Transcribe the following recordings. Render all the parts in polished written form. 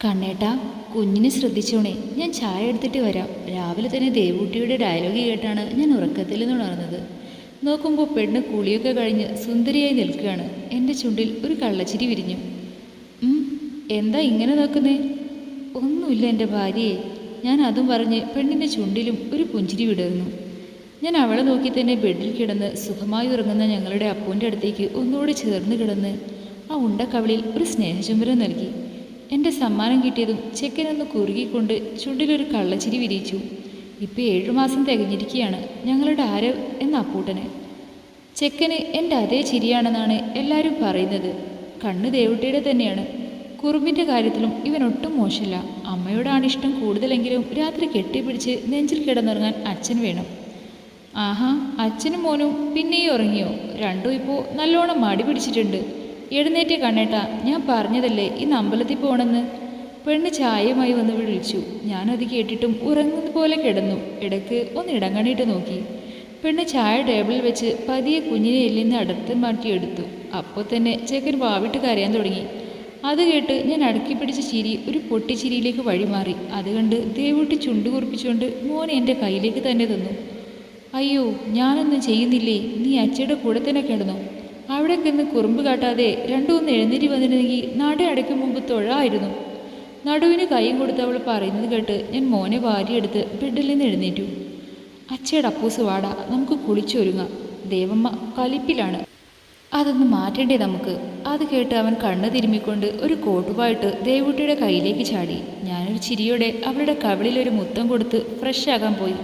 കണ്ണേട്ടാ, കുഞ്ഞിനെ ശ്രദ്ധിച്ചോണേ. ഞാൻ ചായ എടുത്തിട്ട് വരാം. രാവിലെ തന്നെ ദേവൂട്ടിയുടെ ഡയലോഗ് കേട്ടാണ് ഞാൻ ഉറക്കത്തിൽ നിന്ന് ഉണർന്നത്. നോക്കുമ്പോൾ പെണ്ണ് കുളിയൊക്കെ കഴിഞ്ഞ് സുന്ദരിയായി നിൽക്കുകയാണ്. എൻ്റെ ചുണ്ടിൽ ഒരു കള്ളച്ചിരി വിരിഞ്ഞു. എന്താ ഇങ്ങനെ നോക്കുന്നേ? ഒന്നുമില്ല എൻ്റെ ഭാര്യയെ. ഞാൻ അതും പറഞ്ഞ് പെണ്ണിൻ്റെ ചുണ്ടിലും ഒരു പുഞ്ചിരി വിടർന്നു. ഞാൻ അവളെ നോക്കി തന്നെ ബെഡിൽ കിടന്ന് സുഖമായി ഉറങ്ങുന്ന ഞങ്ങളുടെ അപ്പൂൻ്റെ അടുത്തേക്ക് ഒന്നുകൂടി ചേർന്ന് കിടന്ന് ആ ഉണ്ടക്കവളിൽ ഒരു സ്നേഹചുംബനം നൽകി. എൻ്റെ സമ്മാനം കിട്ടിയതും ചെക്കനൊന്ന് കുറുകിക്കൊണ്ട് ചുണ്ടിലൊരു കള്ളച്ചിരി വിരിയിച്ചു. ഇപ്പം 7 മാസം തികഞ്ഞിരിക്കുകയാണ് ഞങ്ങളുടെ ആരവ് എന്ന അപ്പൂട്ടന്. ചെക്കന് എൻ്റെ അതേ ചിരിയാണെന്നാണ് എല്ലാവരും പറയുന്നത്. കണ്ണ് ദേവുട്ടിയുടെ തന്നെയാണ്. കുറുമ്പിൻ്റെ കാര്യത്തിലും ഇവനൊട്ടും മോശമില്ല. അമ്മയോടാണ് ഇഷ്ടം കൂടുതലെങ്കിലും രാത്രി കെട്ടിപ്പിടിച്ച് നെഞ്ചിൽ കിടന്നുറങ്ങാൻ അച്ഛൻ വേണം. ആഹാ, അച്ഛനും മോനും പിന്നെയും ഉറങ്ങിയോ? രണ്ടും ഇപ്പോൾ നല്ലോണം മടി പിടിച്ചിട്ടുണ്ട്. എഴുന്നേറ്റ് കണ്ണേട്ടാ, ഞാൻ പറഞ്ഞതല്ലേ ഇന്ന് അമ്പലത്തിൽ പോകണമെന്ന്. പെണ്ണ് ചായയുമായി വന്ന് വിളിച്ചു. ഞാനത് കേട്ടിട്ടും ഉറങ്ങുന്ന പോലെ കിടന്നു. ഇടയ്ക്ക് ഒന്ന് ഇടങ്ങണിയിട്ട് നോക്കി. പെണ്ണ് ചായ ടേബിളിൽ വെച്ച് പതിയെ കുഞ്ഞിനെ എല്ലിന്ന് അടുത്ത് മാറ്റിയെടുത്തു. അപ്പോൾ തന്നെ ചെക്കൻ വാവിട്ട് കരയാൻ തുടങ്ങി. അത് കേട്ട് ഞാൻ അടക്കി പിടിച്ച ചിരി ഒരു പൊട്ടിച്ചിരിയിലേക്ക് വഴിമാറി. അത് കണ്ട് ദേവൂട്ടി ചുണ്ടു കുറിപ്പിച്ചുകൊണ്ട് മോനെ എൻ്റെ കയ്യിലേക്ക് തന്നെ തന്നു. അയ്യോ, ഞാനൊന്നും ചെയ്യുന്നില്ലേ, നീ അച്ഛയുടെ കൂടെ തന്നെ കിടന്നു. അവിടേക്ക് നിന്ന് കുറുമ്പ് കാട്ടാതെ രണ്ടുമൊന്ന് എഴുന്നേറ്റ് വന്നിരുന്നെങ്കിൽ നട അടയ്ക്കും മുമ്പ് തൊഴായിരുന്നു. നടുവിന് കൈയും കൊടുത്ത് അവൾ പറയുന്നത് കേട്ട് ഞാൻ മോനെ വാരിയെടുത്ത് ബെഡിൽ നിന്ന് എഴുന്നേറ്റു. അച്ഛയുടെ അപ്പൂസ് വാടാ, നമുക്ക് കുളിച്ചൊരുങ്ങാം. ദേവമ്മ കലിപ്പിലാണ്, അതൊന്ന് മാറ്റണ്ടേ നമുക്ക്. അത് കേട്ട് അവൻ കണ്ണ് തിരുമ്മിക്കൊണ്ട് ഒരു കോട്ടുപായിട്ട് ദേവൂട്ടിയുടെ കയ്യിലേക്ക് ചാടി. ഞാനൊരു ചിരിയോടെ അവളുടെ കവിളിലൊരു മുത്തം കൊടുത്ത് ഫ്രഷ് ആകാൻ പോയി.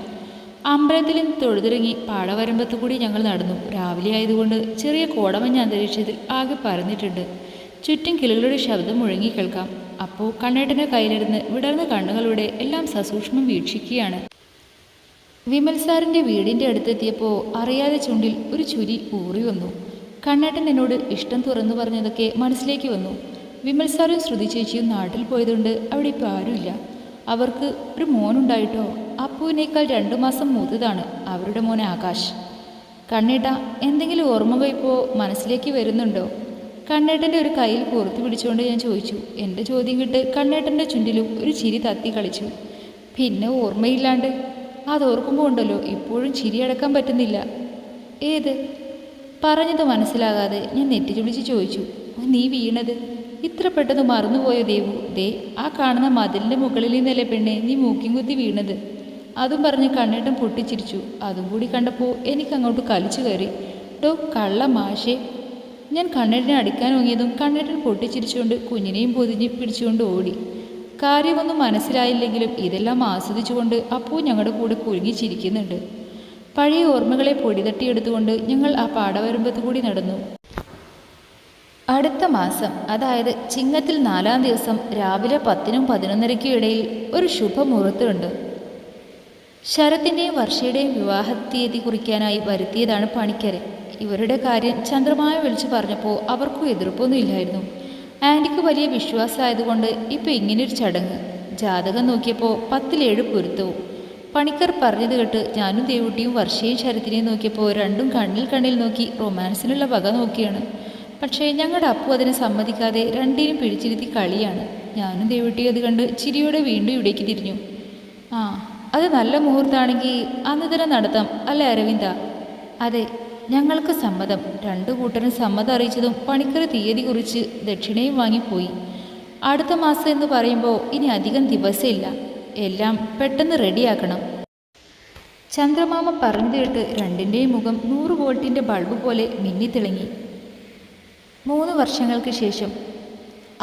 അമ്പലത്തിൽ നിന്ന് തൊഴുതിറങ്ങി പാടവരമ്പത്തു കൂടി ഞങ്ങൾ നടന്നു. രാവിലെ ആയതുകൊണ്ട് ചെറിയ കോടമഞ്ഞ അന്തരീക്ഷത്തിൽ ആകെ പരന്നിട്ടുണ്ട്. ചുറ്റും കിളികളുടെ ശബ്ദം മുഴങ്ങി കേൾക്കാം. അപ്പോൾ കണ്ണേട്ടൻ്റെ കയ്യിലിരുന്ന് വിടർന്ന കണ്ണുകളുടെ എല്ലാം സസൂക്ഷ്മം വീക്ഷിക്കുകയാണ്. വിമൽ സാറിൻ്റെ വീടിൻ്റെ അടുത്തെത്തിയപ്പോൾ അറിയാതെ ചുണ്ടിൽ ഒരു ചുരി ഊറി വന്നു. കണ്ണേട്ടൻ എന്നോട് ഇഷ്ടം തുറന്നു പറഞ്ഞതൊക്കെ മനസ്സിലേക്ക് വന്നു. വിമൽ സാറും ശ്രുതി ചേച്ചിയും നാട്ടിൽ പോയതുകൊണ്ട് അവിടെ ഇപ്പോൾ ആരുമില്ല. അവർക്ക് ഒരു മോനുണ്ടായിട്ടോ. അപ്പുവിനേക്കാൾ 2 മാസം മൂത്തതാണ് അവരുടെ മോൻ ആകാശ്. കണ്ണേട്ട, എന്തെങ്കിലും ഓർമ്മകൾ ഇപ്പോൾ മനസ്സിലേക്ക് വരുന്നുണ്ടോ? കണ്ണേട്ടൻ്റെ ഒരു കയ്യിൽ പുറത്തു പിടിച്ചുകൊണ്ട് ഞാൻ ചോദിച്ചു. എൻ്റെ ചോദ്യം കേട്ട് കണ്ണേട്ടൻ്റെ ചുണ്ടിലും ഒരു ചിരി തത്തി കളിച്ചു. പിന്നെ ഓർമ്മയില്ലാണ്ട് അതോർക്കുമ്പോൾ ഉണ്ടല്ലോ ഇപ്പോഴും ചിരി അടക്കാൻ പറ്റുന്നില്ല. ഏത്? പറഞ്ഞത് മനസ്സിലാകാതെ ഞാൻ നെറ്റിച്ചുളിച്ച് ചോദിച്ചു. നീ വീണത് ഇത്ര പെട്ടെന്ന് മറന്നുപോയോ ദേവു? ദേ, ആ കാണുന്ന മതിലിൻ്റെ മുകളിൽ നിന്നല്ലേ പെണ്ണെ നീ മൂക്കിൻ കുത്തി വീണത്. അതും പറഞ്ഞ് കണ്ണേട്ടൻ പൊട്ടിച്ചിരിച്ചു. അതും കൂടി കണ്ടപ്പോൾ എനിക്കങ്ങോട്ട് കലിച്ചു കയറി. ഡോ കള്ള മാഷേ! ഞാൻ കണ്ണേട്ടനെ അടിക്കാൻ ഓങ്ങിയതും കണ്ണേട്ടൻ പൊട്ടിച്ചിരിച്ചുകൊണ്ട് കുഞ്ഞിനെയും പൊതിഞ്ഞ് പിടിച്ചുകൊണ്ട് ഓടി. കാര്യമൊന്നും മനസ്സിലായില്ലെങ്കിലും ഇതെല്ലാം ആസ്വദിച്ചുകൊണ്ട് അപ്പൂ ഞങ്ങളുടെ കൂടെ കുലുങ്ങിച്ചിരിക്കുന്നുണ്ട്. പഴയ ഓർമ്മകളെ പൊടിതട്ടിയെടുത്തുകൊണ്ട് ഞങ്ങൾ ആ പാടവരമ്പത്ത് കൂടി നടന്നു. അടുത്ത മാസം, അതായത് ചിങ്ങത്തിൽ 4-ാം ദിവസം രാവിലെ 10-നും 11:30-ക്കും ഇടയിൽ ഒരു ശുഭമുഹൂർത്തമുണ്ട്. ശരത്തിൻ്റെയും വർഷയുടെയും വിവാഹ തീയതി കുറിക്കാനായി വരുത്തിയതാണ് പണിക്കരെ. ഇവരുടെ കാര്യം ചന്ദ്രമായ വിളിച്ചു പറഞ്ഞപ്പോൾ അവർക്കും എതിർപ്പൊന്നും ഇല്ലായിരുന്നു. ആൻറ്റിക്ക് വലിയ വിശ്വാസമായതുകൊണ്ട് ഇപ്പോൾ ഇങ്ങനെയൊരു ചടങ്ങ്. ജാതകം നോക്കിയപ്പോൾ 10-7 പൊരുത്തവും. പണിക്കർ പറഞ്ഞത് കേട്ട് ഞാനും ദേവൂട്ടിയും വർഷയും ശരത്തിനെയും നോക്കിയപ്പോൾ രണ്ടും കണ്ണിൽ നോക്കി റൊമാൻസിനുള്ള വക നോക്കിയാണ്. പക്ഷേ ഞങ്ങളുടെ അപ്പു അതിനെ സമ്മതിക്കാതെ രണ്ടിനും പിടിച്ചിരുത്തി കളിയാണ്. ഞാനും ദേവൂട്ടിയും അത് കണ്ട് ചിരിയോടെ വീണ്ടും ഇവിടേക്ക് തിരിഞ്ഞു. ആ, അത് നല്ല മുഹൂർത്തമാണെങ്കിൽ അന്ന് തന്നെ നടത്താം അല്ലേ അരവിന്ദ? അതെ, ഞങ്ങൾക്ക് സമ്മതം. 2 കൂട്ടരും സമ്മതം അറിയിച്ചതും പണിക്കർ തീയതി കുറിച്ച് ദക്ഷിണയും വാങ്ങിപ്പോയി. അടുത്ത മാസം എന്ന് പറയുമ്പോൾ ഇനി അധികം ദിവസമില്ല. എല്ലാം പെട്ടെന്ന് റെഡിയാക്കണം. ചന്ദ്രമാമ പറഞ്ഞു കേട്ട് രണ്ടിൻ്റെയും മുഖം 100 വോൾട്ടിൻ്റെ ബൾബ് പോലെ മിന്നിത്തിളങ്ങി. 3 വർഷങ്ങൾക്ക് ശേഷം.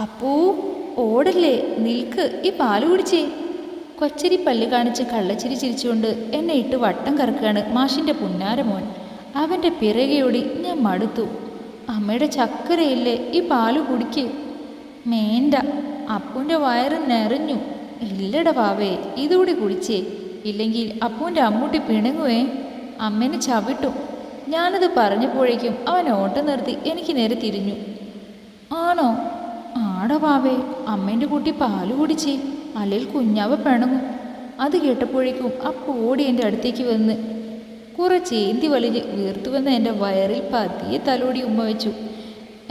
അപ്പൂ, ഓടല്ലേ, നിൽക്ക്, ഈ പാല് കുടിച്ചേ. കൊച്ചരി പല്ല് കാണിച്ച് കള്ളച്ചിരി ചിരിച്ചുകൊണ്ട് എന്നെ ഇട്ട് വട്ടം കറക്കുകയാണ് മാഷിൻ്റെ പുന്നാരമോൻ. അവൻ്റെ പിറകെയോടി ഞാൻ മടുത്തു. അമ്മയുടെ ചക്കരയില്ലേ, ഈ പാല് കുടിക്ക്. മേണ്ട, അപ്പൂൻ്റെ വയറ് നിറഞ്ഞു. ഇല്ലട വാവേ, ഇതുകൂടി കുടിച്ചേ, ഇല്ലെങ്കിൽ അപ്പൂൻ്റെ അമ്മൂട്ടി പിണങ്ങുവേ, അമ്മേനെ ചവിട്ടും. ഞാനത് പറഞ്ഞപ്പോഴേക്കും അവൻ ഓട്ടം നിർത്തി എനിക്ക് നേരെ തിരിഞ്ഞു. ആണോ? ആടോ വാവേ, അമ്മേൻ്റെ കുട്ടി പാല് കുടിച്ചേ, അല്ലെങ്കിൽ കുഞ്ഞാവ പിണങ്ങും. അത് കേട്ടപ്പോഴേക്കും അപ്പു ഓടി എൻ്റെ അടുത്തേക്ക് വന്ന് കുറച്ചേന്തി വലിഞ്ഞ് വീർത്തു വന്ന് എൻ്റെ വയറിൽ പതിയെ തലോടി ഉമ്മ വെച്ചു.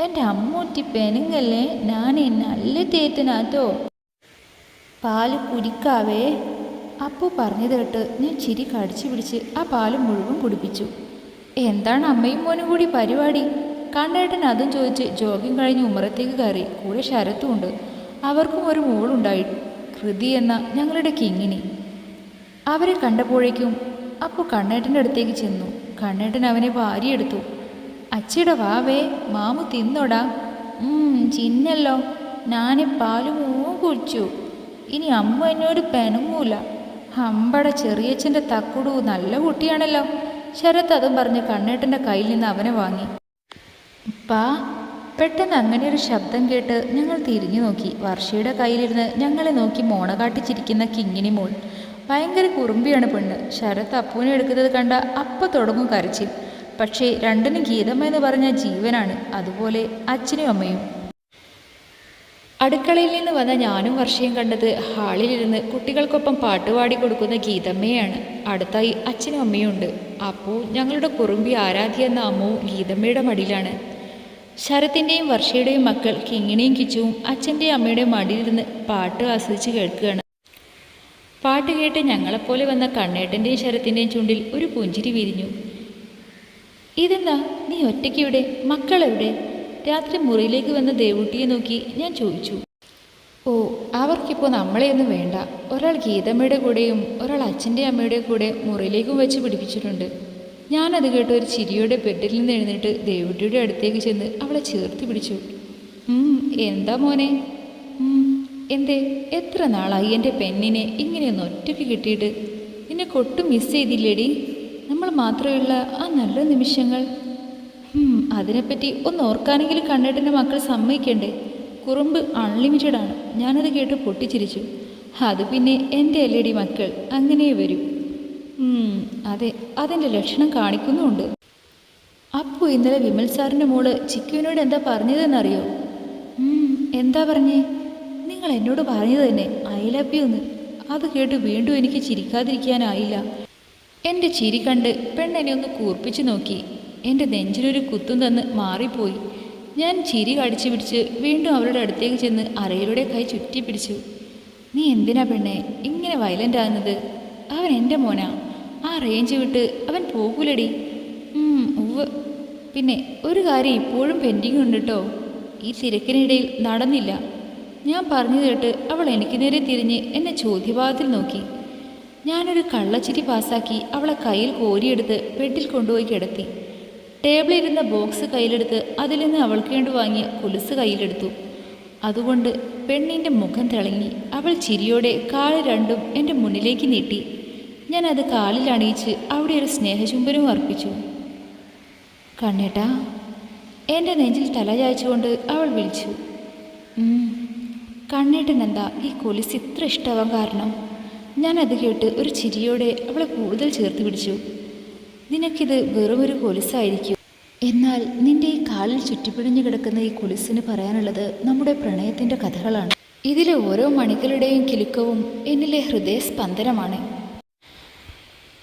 എൻ്റെ അമ്മൂറ്റി പെനുങ്ങല്ലേ, ഞാനേ നല്ല തേറ്റനാത്തോ. പാല് കുടിക്കാവേ. അപ്പു പറഞ്ഞത് കേട്ട് ഞാൻ ചിരി കടിച്ചു പിടിച്ച് ആ പാല് മുഴുവൻ കുടിപ്പിച്ചു. എന്താണ് അമ്മയും മോനും കൂടി പരിപാടി? കണ്ണേട്ടൻ അതും ചോദിച്ച് ജോഗിങ് കഴിഞ്ഞ് ഉമ്മറത്തേക്ക് കയറി. കൂടെ ശരത്തുമുണ്ട്. അവർക്കും ഒരു മോളുണ്ടായി, കൃതി എന്ന ഞങ്ങളുടെ കിങ്ങിനി. അവരെ കണ്ടപ്പോഴേക്കും അപ്പു കണ്ണേട്ടൻ്റെ അടുത്തേക്ക് ചെന്നു. കണ്ണേട്ടൻ അവനെ വാരിയെടുത്തു. അച്ചിയുടെ വാവേ, മാമു തിന്നോടാ. ചിന്നല്ലോ, ഞാൻ പാല് കുടിച്ചു. ഇനി അമ്മ എന്നോട് പെണങ്ങൂല. അമ്പട ചെറിയച്ഛൻ്റെ തക്കുടു നല്ല കുട്ടിയാണല്ലോ. ശരത്ത് അതും പറഞ്ഞ് കണ്ണേട്ടൻ്റെ കയ്യിൽ നിന്ന് അവനെ വാങ്ങി. പാ. പെട്ടെന്ന് അങ്ങനെ ഒരു ശബ്ദം കേട്ട് ഞങ്ങൾ തിരിഞ്ഞു നോക്കി. വർഷയുടെ കയ്യിലിരുന്ന് ഞങ്ങളെ നോക്കി മോണ കാട്ടിച്ചിരിക്കുന്ന കിങ്ങിണി മോൾ. ഭയങ്കര കുറുമ്പിയാണ് പെണ്ണ്. ശരത്ത് അപ്പൂനെ എടുക്കുന്നത് കണ്ട അപ്പം തുടങ്ങും കരച്ചിൽ. പക്ഷേ രണ്ടിനും ഗീതമ്മ എന്ന് പറഞ്ഞ ജീവനാണ്. അതുപോലെ അച്ഛനും അമ്മയും. അടുക്കളയിൽ നിന്ന് വന്ന ഞാനും വർഷയും കണ്ടത് ഹാളിലിരുന്ന് കുട്ടികൾക്കൊപ്പം പാട്ടുപാടി കൊടുക്കുന്ന ഗീതമ്മയാണ്. അടുത്തായി അച്ഛനും അമ്മയും ഉണ്ട്. അപ്പോൾ ഞങ്ങളുടെ കുറുമ്പി ആരാധ്യ എന്ന അമ്മവും ഗീതമ്മയുടെ മടിയിലാണ്. ശരത്തിൻ്റെയും വർഷയുടെയും മക്കൾ കിങ്ങിണിയും കിച്ചുവും അച്ഛൻ്റെയും അമ്മയുടെയും മടിയിലിരുന്ന് പാട്ട് ആസ്വദിച്ച് കേൾക്കുകയാണ്. പാട്ട് കേട്ട് ഞങ്ങളെപ്പോലെ വന്ന കണ്ണേട്ടൻ്റെയും ശരത്തിൻ്റെയും ചുണ്ടിൽ ഒരു പുഞ്ചിരി വിരിഞ്ഞു. ഇതെന്താ നീ ഒറ്റയ്ക്കിവിടെ? മക്കളെവിടെ? രാത്രി മുറിയിലേക്ക് വന്ന ദേവുട്ടിയെ നോക്കി ഞാൻ ചോദിച്ചു. ഓ, അവർക്കിപ്പോൾ നമ്മളെയൊന്നും വേണ്ട. ഒരാൾ ഗീതമ്മയുടെ കൂടെയും ഒരാൾ അച്ഛൻ്റെ അമ്മയുടെ കൂടെ മുറിയിലേക്കും വെച്ച് പിടിപ്പിച്ചിട്ടുണ്ട്. ഞാനത് കേട്ട് ഒരു ചിരിയോടെ ബെഡിൽ നിന്ന് എഴുന്നേറ്റ് ദേവുട്ടിയുടെ അടുത്തേക്ക് ചെന്ന് അവളെ ചേർത്ത് പിടിച്ചു. എന്താ മോനെ? എന്തേ, എത്ര നാളായി എൻ്റെ പെണ്ണിനെ ഇങ്ങനെയൊന്ന് ഒറ്റയ്ക്ക് കിട്ടിയിട്ട്? നിന്നെ കൊട്ടും മിസ് ചെയ്തില്ലേടി? നമ്മൾ മാത്രമുള്ള ആ നല്ല നിമിഷങ്ങൾ. അതിനെപ്പറ്റി ഒന്ന് ഓർക്കാനെങ്കിലും കണ്ണേട്ടൻ്റെ മക്കൾ സമ്മതിക്കണ്ടേ? കുറുമ്പ് അൺലിമിറ്റഡാണ്. ഞാനത് കേട്ട് പൊട്ടിച്ചിരിച്ചു. അത് പിന്നെ എൻ്റെ എല്ലടി മക്കൾ അങ്ങനെ വരും. അതെ, അതിൻ്റെ ലക്ഷണം കാണിക്കുന്നുമുണ്ട്. അപ്പോൾ ഇന്നലെ വിമൽ സാറിൻ്റെ മോള് ചിക്കുവിനോട് എന്താ പറഞ്ഞതെന്നറിയോ? എന്താ പറഞ്ഞേ? നിങ്ങൾ എന്നോട് പറഞ്ഞത് തന്നെ, ഐ ലവ് യു എന്ന്. അത് കേട്ട് വീണ്ടും എനിക്ക് ചിരിക്കാതിരിക്കാനായില്ല. എൻ്റെ ചിരി കണ്ട് പെണ്ണെന്നെ ഒന്ന് കൂർപ്പിച്ച് നോക്കി. എൻ്റെ നെഞ്ചിലൊരു കുത്തും തന്ന് മാറിപ്പോയി. ഞാൻ ചിരി കടിച്ചു പിടിച്ച് വീണ്ടും അവരുടെ അടുത്തേക്ക് ചെന്ന് അരയിലൂടെ കൈ ചുറ്റി പിടിച്ചു. നീ എന്തിനാ പെണ്ണെ ഇങ്ങനെ വയലൻ്റ് ആകുന്നത്? അവൻ എൻ്റെ മോനാ. ആ റേഞ്ച് വിട്ട് അവൻ പോകൂലടി. ഉവ്വ്. പിന്നെ ഒരു കാര്യം ഇപ്പോഴും പെൻഡിങ് ഉണ്ട് കേട്ടോ. ഈ തിരക്കിനിടയിൽ നടന്നില്ല. ഞാൻ പറഞ്ഞു കേട്ട് അവൾ എനിക്ക് നേരെ തിരിഞ്ഞ് എന്നെ ചോദ്യഭാവത്തിൽ നോക്കി. ഞാനൊരു കള്ളച്ചിരി പാസ്സാക്കി അവളെ കയ്യിൽ കോരിയെടുത്ത് ബെഡിൽ കൊണ്ടുപോയി കിടത്തി. ടേബിളിലിരുന്ന ബോക്സ് കയ്യിലെടുത്ത് അതിൽ നിന്ന് അവൾക്ക് വേണ്ടി വാങ്ങിയ കൊലുസ് കയ്യിലെടുത്തു. അതുകൊണ്ട് പെണ്ണിൻ്റെ മുഖം തിളങ്ങി. അവൾ ചിരിയോടെ കാല് രണ്ടും എൻ്റെ മുന്നിലേക്ക് നീട്ടി. ഞാനത് കാലിൽ അണിയിച്ച് അവിടെ ഒരു സ്നേഹചുംബനവും അർപ്പിച്ചു. കണ്ണേട്ടാ, എൻ്റെ നെഞ്ചിൽ തല ചായച്ചുകൊണ്ട് അവൾ വിളിച്ചു. കണ്ണേട്ടൻ എന്താ ഈ കൊലുസ് ഇത്ര ഇഷ്ടമാവാൻ കാരണം? ഞാനത് കേട്ട് ഒരു ചിരിയോടെ അവളെ കൂടുതൽ ചേർത്ത് പിടിച്ചു. നിനക്കിത് വെറുമൊരു കൊലുസായിരിക്കും. എന്നാൽ നിന്റെ ഈ കാലിൽ ചുറ്റിപ്പിടിഞ്ഞു കിടക്കുന്ന ഈ കൊലുസിന് പറയാനുള്ളത് നമ്മുടെ പ്രണയത്തിൻ്റെ കഥകളാണ്. ഇതിലെ ഓരോ മണികളുടെയും കിലുക്കവും എന്നിലെ ഹൃദയസ്പന്ദനമാണ്.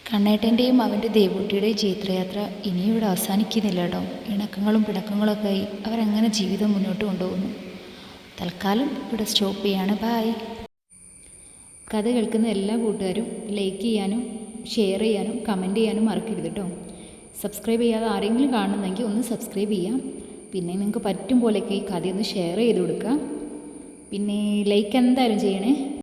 കണ്ണേട്ടൻ്റെയും അവൻ്റെ ദേവൂട്ടിയുടെയും ജൈത്രയാത്ര ഇനിയും ഇവിടെ അവസാനിക്കുന്നില്ല കേട്ടോ. ഇണക്കങ്ങളും പിണക്കങ്ങളൊക്കെ ആയി അവരങ്ങനെ ജീവിതം മുന്നോട്ട് കൊണ്ടുപോകുന്നു. തൽക്കാലം ഇവിടെ സ്റ്റോപ്പ് ചെയ്യാണ്. ബായ്. കഥ കേൾക്കുന്ന എല്ലാ കൂട്ടുകാരും ലൈക്ക് ചെയ്യാനും ഷെയർ ചെയ്യാനും കമൻറ്റ് ചെയ്യാനും മറക്കരുത് കേട്ടോ. സബ്സ്ക്രൈബ് ചെയ്യാതെ ആരെങ്കിലും കാണുന്നെങ്കിൽ ഒന്ന് സബ്സ്ക്രൈബ് ചെയ്യാം. പിന്നെ നിങ്ങൾക്ക് പറ്റും പോലെയൊക്കെ ഈ കഥയൊന്ന് ഷെയർ ചെയ്ത് കൊടുക്കുക. പിന്നെ ലൈക്ക് എന്തായാലും ചെയ്യണേ.